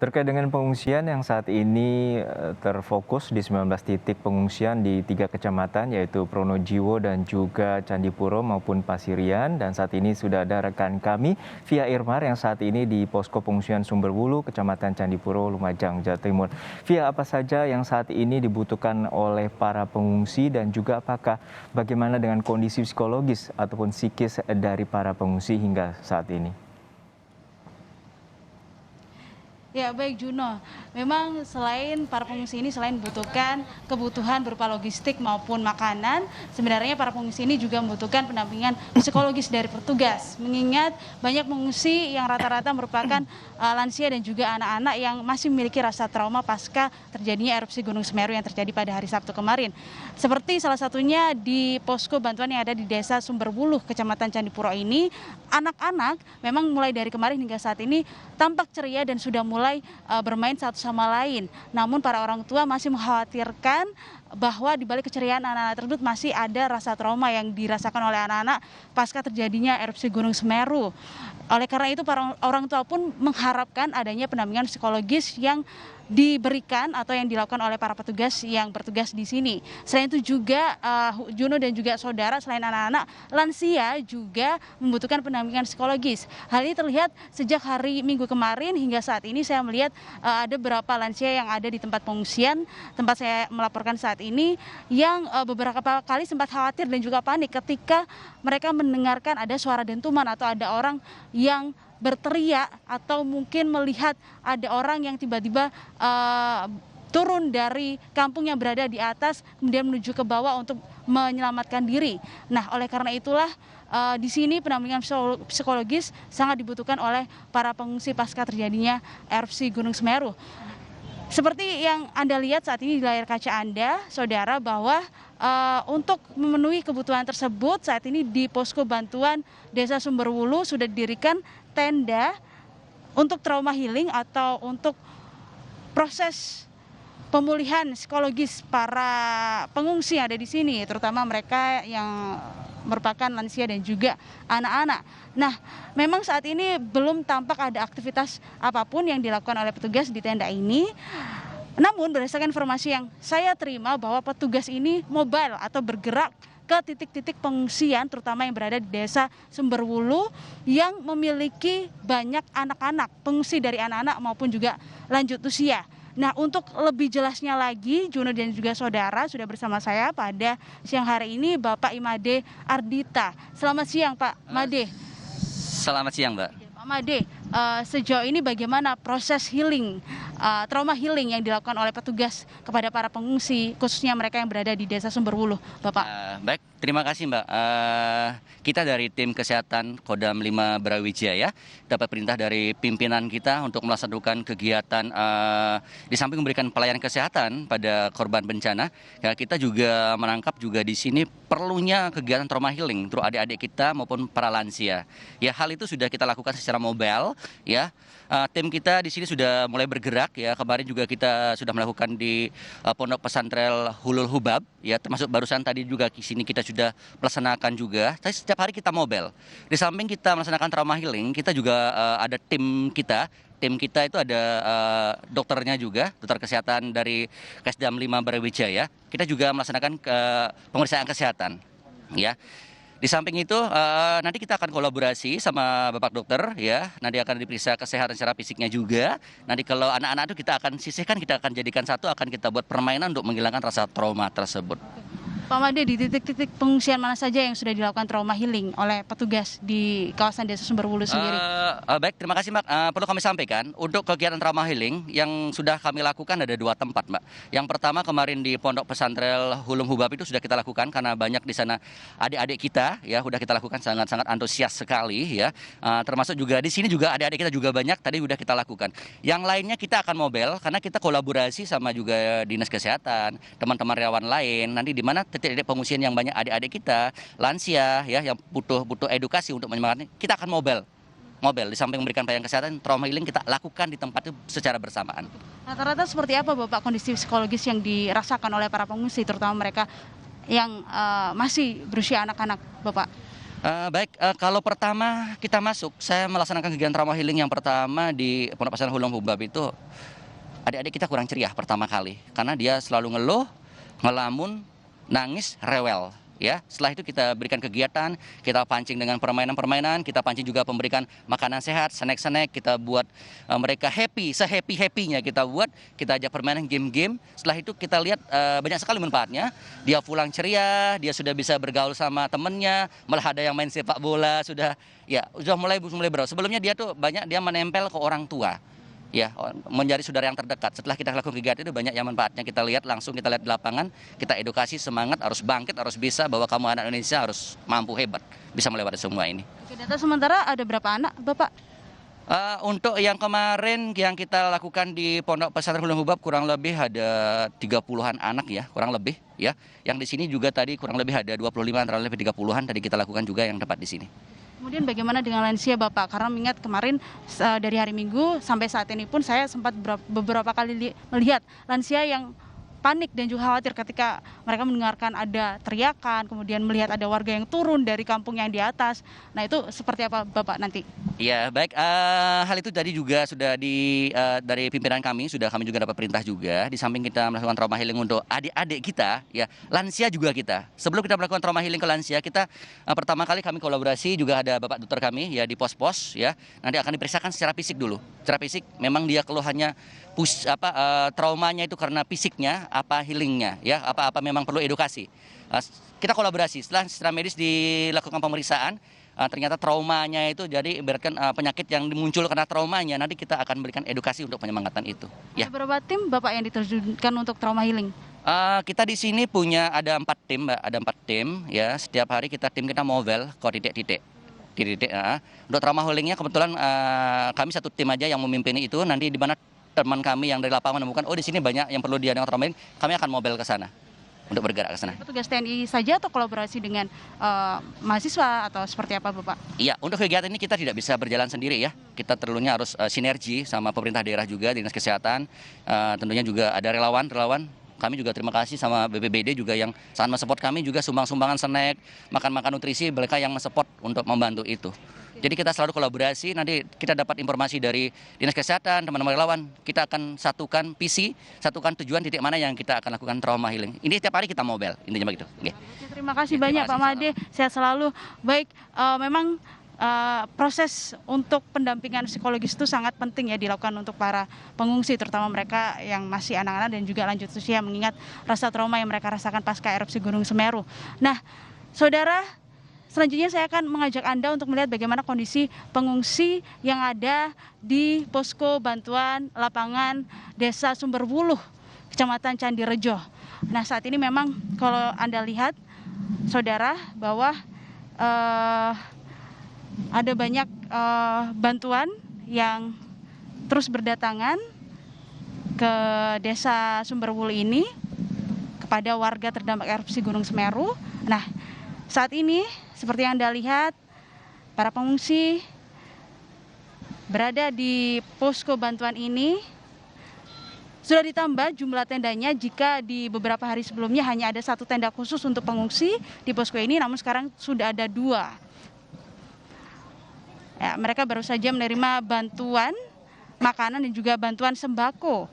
Terkait dengan pengungsian yang saat ini terfokus di 19 titik pengungsian di 3 kecamatan yaitu Pronojiwo dan juga Candipuro maupun Pasirian, dan saat ini sudah ada rekan kami Via Irmar yang saat ini di posko pengungsian Sumberwulu, Kecamatan Candipuro, Lumajang, Jawa Timur. Via, apa saja yang saat ini dibutuhkan oleh para pengungsi dan juga bagaimana dengan kondisi psikologis ataupun psikis dari para pengungsi hingga saat ini? Ya, baik Juno. Memang selain para pengungsi ini selain membutuhkan kebutuhan berupa logistik maupun makanan, sebenarnya para pengungsi ini juga membutuhkan pendampingan psikologis dari petugas. Mengingat banyak pengungsi yang rata-rata merupakan lansia dan juga anak-anak yang masih memiliki rasa trauma pasca terjadinya erupsi Gunung Semeru yang terjadi pada hari Sabtu kemarin. Seperti salah satunya di posko bantuan yang ada di Desa Sumberwuluh, Kecamatan Candipuro ini, anak-anak memang mulai dari kemarin hingga saat ini tampak ceria dan sudah mulai bermain satu sama lain. Namun para orang tua masih mengkhawatirkan bahwa di balik keceriaan anak-anak tersebut masih ada rasa trauma yang dirasakan oleh anak-anak pasca terjadinya erupsi Gunung Semeru. Oleh karena itu para orang tua pun mengharapkan adanya pendampingan psikologis yang diberikan atau yang dilakukan oleh para petugas yang bertugas di sini. Selain itu juga Juno dan juga saudara, selain anak-anak, lansia juga membutuhkan pendampingan psikologis. Hal ini terlihat sejak hari Minggu kemarin hingga saat ini saya melihat ada beberapa lansia yang ada di tempat pengungsian, tempat saya melaporkan saat ini, yang beberapa kali sempat khawatir dan juga panik ketika mereka mendengarkan ada suara dentuman atau ada orang yang berteriak atau mungkin melihat ada orang yang tiba-tiba turun dari kampung yang berada di atas kemudian menuju ke bawah untuk menyelamatkan diri. Nah, oleh karena itulah di sini pendampingan psikologis sangat dibutuhkan oleh para pengungsi pasca terjadinya erupsi Gunung Semeru. Seperti yang Anda lihat saat ini di layar kaca Anda, saudara, bahwa untuk memenuhi kebutuhan tersebut saat ini di posko bantuan Desa Sumberwulu sudah didirikan tenda untuk trauma healing atau untuk proses pemulihan psikologis para pengungsi yang ada di sini, terutama mereka yang merupakan lansia dan juga anak-anak. Nah, memang saat ini belum tampak ada aktivitas apapun yang dilakukan oleh petugas di tenda ini. Namun berdasarkan informasi yang saya terima bahwa petugas ini mobile atau bergerak ke titik-titik pengungsian terutama yang berada di Desa Sumberwulu yang memiliki banyak anak-anak, pengungsi dari anak-anak maupun juga lanjut usia. Nah, untuk lebih jelasnya lagi, Juno dan juga saudara, sudah bersama saya pada siang hari ini Bapak Imade Ardita. Selamat siang Pak Made. Selamat siang, Mbak. Pak Made, sejauh ini bagaimana proses healing, trauma healing yang dilakukan oleh petugas kepada para pengungsi, khususnya mereka yang berada di Desa Sumberwulu, Bapak? Baik, terima kasih, Mbak. Kita dari tim kesehatan Kodam 5 Brawijaya dapat perintah dari pimpinan kita untuk melaksanakan kegiatan di samping memberikan pelayanan kesehatan pada korban bencana. Ya, kita juga menangkap juga di sini perlunya kegiatan trauma healing untuk adik-adik kita maupun para lansia. Ya, hal itu sudah kita lakukan secara mobile. Ya, tim kita di sini sudah mulai bergerak. Ya, kemarin juga kita sudah melakukan di Pondok Pesantren Hulul Hubab. Ya, termasuk barusan tadi juga di sini kita sudah melaksanakan juga. Tapi setiap hari kita mobile. Di samping kita melaksanakan trauma healing, kita juga ada tim kita. Tim kita itu ada dokternya juga, dokter kesehatan dari Kesdam 5 Brawijaya. Kita juga melaksanakan pemeriksaan kesehatan. Ya. Di samping itu nanti kita akan kolaborasi sama Bapak dokter, ya. Nanti akan diperiksa kesehatan secara fisiknya juga. Nanti kalau anak-anak itu kita akan sisihkan, kita akan jadikan satu, akan kita buat permainan untuk menghilangkan rasa trauma tersebut. Pak Made, di titik-titik pengungsian mana saja yang sudah dilakukan trauma healing oleh petugas di kawasan Desa Sumberwulu sendiri? Baik, terima kasih, Mbak. Perlu kami sampaikan, untuk kegiatan trauma healing yang sudah kami lakukan ada 2 tempat, Mbak. Yang pertama kemarin di Pondok Pesantren Hulum Hubab itu sudah kita lakukan karena banyak di sana adik-adik kita, ya, sudah kita lakukan sangat-sangat antusias sekali, ya. Termasuk juga di sini juga adik-adik kita juga banyak tadi sudah kita lakukan. Yang lainnya kita akan mobile karena kita kolaborasi sama juga dinas kesehatan, teman-teman relawan lain. Nanti di mana titik-titik pengungsian yang banyak adik-adik kita, lansia, ya, yang butuh edukasi untuk menyemangati, kita akan mobile. Di samping memberikan pelayanan kesehatan, trauma healing kita lakukan di tempat itu secara bersamaan. Rata-rata seperti apa Bapak kondisi psikologis yang dirasakan oleh para pengungsi, terutama mereka yang masih berusia anak-anak, Bapak? Baik, kalau pertama kita masuk, saya melaksanakan kegiatan trauma healing yang pertama di Pondok Pesantren Hulung Hubab itu, adik-adik kita kurang ceria pertama kali, karena dia selalu ngeluh, ngelamun, nangis, rewel. Ya, setelah itu kita berikan kegiatan, kita pancing dengan permainan-permainan, kita pancing juga memberikan makanan sehat, snack-snack, kita buat mereka happy, se-happy-happynya kita buat, kita ajak permainan game-game. Setelah itu kita lihat banyak sekali manfaatnya. Dia pulang ceria, dia sudah bisa bergaul sama temennya, malah ada yang main sepak bola, sudah mulai bergaul. Sebelumnya dia tuh banyak dia menempel ke orang tua. Ya, menjadi saudara yang terdekat. Setelah kita lakukan kegiatan itu banyak yang manfaatnya kita lihat langsung, kita lihat di lapangan, kita edukasi semangat, harus bangkit, harus bisa bahwa kamu anak Indonesia harus mampu hebat, bisa melewati semua ini. Oke, data sementara ada berapa anak, Bapak? Untuk yang kemarin yang kita lakukan di Pondok Pesantren Hulung Hubab kurang lebih ada 30-an anak ya, kurang lebih ya. Yang di sini juga tadi kurang lebih ada 25 antara lebih 30-an tadi kita lakukan juga yang tepat di sini. Kemudian bagaimana dengan lansia Bapak? Karena mengingat kemarin dari hari Minggu sampai saat ini pun saya sempat beberapa kali melihat lansia yang panik dan juga khawatir ketika mereka mendengarkan ada teriakan, kemudian melihat ada warga yang turun dari kampung yang di atas. Nah, itu seperti apa Bapak nanti? Ya, baik. Hal itu tadi juga sudah dari pimpinan kami juga dapat perintah juga. Di samping kita melakukan trauma healing untuk adik-adik kita, ya lansia juga kita. Sebelum kita melakukan trauma healing ke lansia, kita pertama kali kami kolaborasi juga ada bapak dokter kami ya di pos-pos ya. Nanti akan diperiksakan secara fisik dulu. Secara fisik memang dia keluhannya traumanya itu karena fisiknya, apa healingnya, ya apa memang perlu edukasi. Kita kolaborasi setelah medis dilakukan pemeriksaan. Ternyata traumanya itu jadi ibaratkan penyakit yang muncul karena traumanya, nanti kita akan berikan edukasi untuk penyemangatan itu. Ya. Ada berapa tim Bapak yang diterjunkan untuk trauma healing? Kita di sini punya ada 4 tim, Mbak. Ada 4 tim ya. Setiap hari tim kita mobile ke titik-titik. Untuk trauma healingnya kebetulan kami satu tim aja yang memimpin itu. Nanti di mana teman kami yang dari lapangan menemukan, di sini banyak yang perlu diadakan trauma healing, kami akan mobile ke sana untuk bergerak ke sana. Petugas TNI saja atau kolaborasi dengan mahasiswa atau seperti apa Bapak? Iya, untuk kegiatan ini kita tidak bisa berjalan sendiri ya. Kita perlunya harus sinergi sama pemerintah daerah juga, Dinas Kesehatan. Tentunya juga ada relawan. Kami juga terima kasih sama BPBD juga yang sangat mensupport kami juga sumbangan snack, makan nutrisi, mereka yang mensupport untuk membantu itu. Jadi kita selalu kolaborasi, nanti kita dapat informasi dari Dinas Kesehatan, teman-teman relawan, kita akan satukan visi, satukan tujuan titik mana yang kita akan lakukan trauma healing. Ini tiap hari kita mobile, intinya begitu. Okay. Terima kasih banyak Pak Made, sehat selalu. Baik, memang proses untuk pendampingan psikologis itu sangat penting ya dilakukan untuk para pengungsi, terutama mereka yang masih anak-anak dan juga lanjut usia, mengingat rasa trauma yang mereka rasakan pasca erupsi Gunung Semeru. Nah, saudara, selanjutnya saya akan mengajak Anda untuk melihat bagaimana kondisi pengungsi yang ada di posko bantuan lapangan Desa Sumberwuluh, Kecamatan Candirejo. Nah, saat ini memang kalau Anda lihat, saudara, bahwa ada banyak bantuan yang terus berdatangan ke Desa Sumberwuluh ini kepada warga terdampak erupsi Gunung Semeru. Nah, saat ini seperti yang Anda lihat, para pengungsi berada di posko bantuan ini. Sudah ditambah jumlah tendanya, jika di beberapa hari sebelumnya hanya ada 1 tenda khusus untuk pengungsi di posko ini, namun sekarang sudah ada 2. Ya, mereka baru saja menerima bantuan makanan dan juga bantuan sembako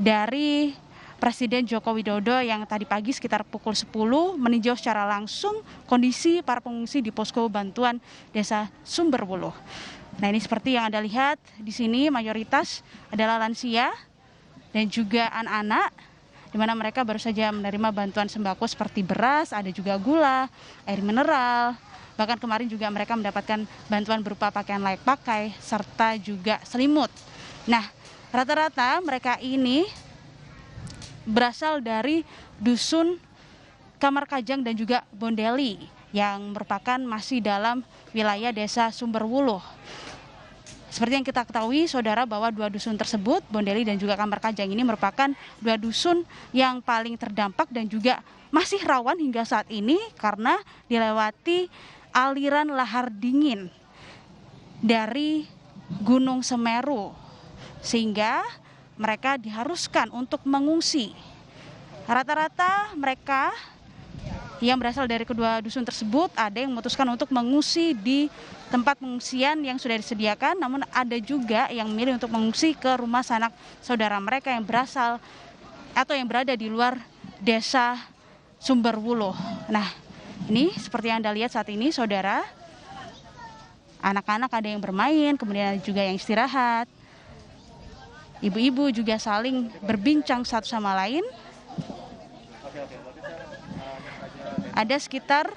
dari Presiden Joko Widodo yang tadi pagi sekitar pukul 10 meninjau secara langsung kondisi para pengungsi di posko bantuan Desa Sumberwuluh. Nah, ini seperti yang Anda lihat di sini mayoritas adalah lansia dan juga anak-anak, di mana mereka baru saja menerima bantuan sembako seperti beras, ada juga gula, air mineral. Bahkan kemarin juga mereka mendapatkan bantuan berupa pakaian layak pakai serta juga selimut. Nah, rata-rata mereka ini berasal dari dusun Kamar Kajang dan juga Bondeli yang merupakan masih dalam wilayah Desa Sumberwuluh. Seperti yang kita ketahui, saudara, bahwa 2 dusun tersebut, Bondeli dan juga Kamar Kajang ini merupakan 2 dusun yang paling terdampak dan juga masih rawan hingga saat ini karena dilewati aliran lahar dingin dari Gunung Semeru, sehingga mereka diharuskan untuk mengungsi. Rata-rata mereka yang berasal dari kedua dusun tersebut ada yang memutuskan untuk mengungsi di tempat pengungsian yang sudah disediakan, namun ada juga yang memilih untuk mengungsi ke rumah sanak saudara mereka yang berasal atau yang berada di luar desa Sumberwuluh. Nah, ini seperti yang Anda lihat saat ini, saudara, anak-anak ada yang bermain, kemudian juga yang istirahat. Ibu-ibu juga saling berbincang satu sama lain. Ada sekitar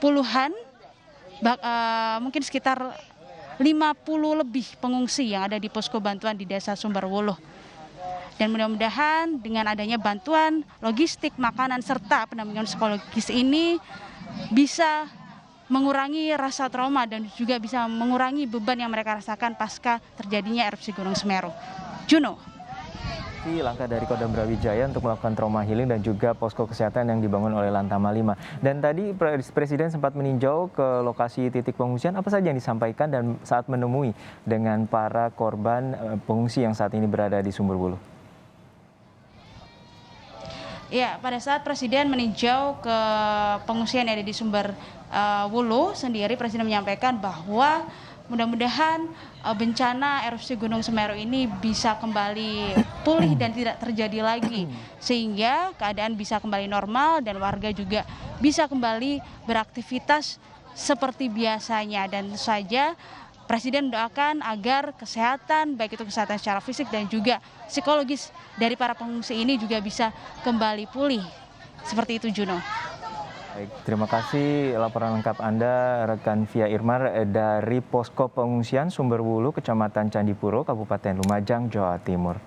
puluhan, mungkin sekitar 50 lebih pengungsi yang ada di posko bantuan di desa Sumberwuluh. Dan mudah-mudahan dengan adanya bantuan logistik, makanan, serta pendampingan psikologis ini bisa mengurangi rasa trauma dan juga bisa mengurangi beban yang mereka rasakan pasca terjadinya erupsi Gunung Semeru. Juno. Langkah dari Kodam Brawijaya untuk melakukan trauma healing dan juga posko kesehatan yang dibangun oleh Lantama 5. Dan tadi Presiden sempat meninjau ke lokasi titik pengungsian, apa saja yang disampaikan dan saat menemui dengan para korban pengungsi yang saat ini berada di Sumberwuluh. Ya, pada saat Presiden meninjau ke pengungsian yang ada di Sumberwuluh sendiri, Presiden menyampaikan bahwa mudah-mudahan bencana erupsi Gunung Semeru ini bisa kembali pulih dan tidak terjadi lagi, sehingga keadaan bisa kembali normal dan warga juga bisa kembali beraktivitas seperti biasanya. Dan tentu saja Presiden mendoakan agar kesehatan, baik itu kesehatan secara fisik dan juga psikologis dari para pengungsi ini juga bisa kembali pulih. Seperti itu, Juno. Baik, terima kasih laporan lengkap Anda, rekan Via Irmar dari Posko Pengungsian Sumberwuluh, Kecamatan Candipuro, Kabupaten Lumajang, Jawa Timur.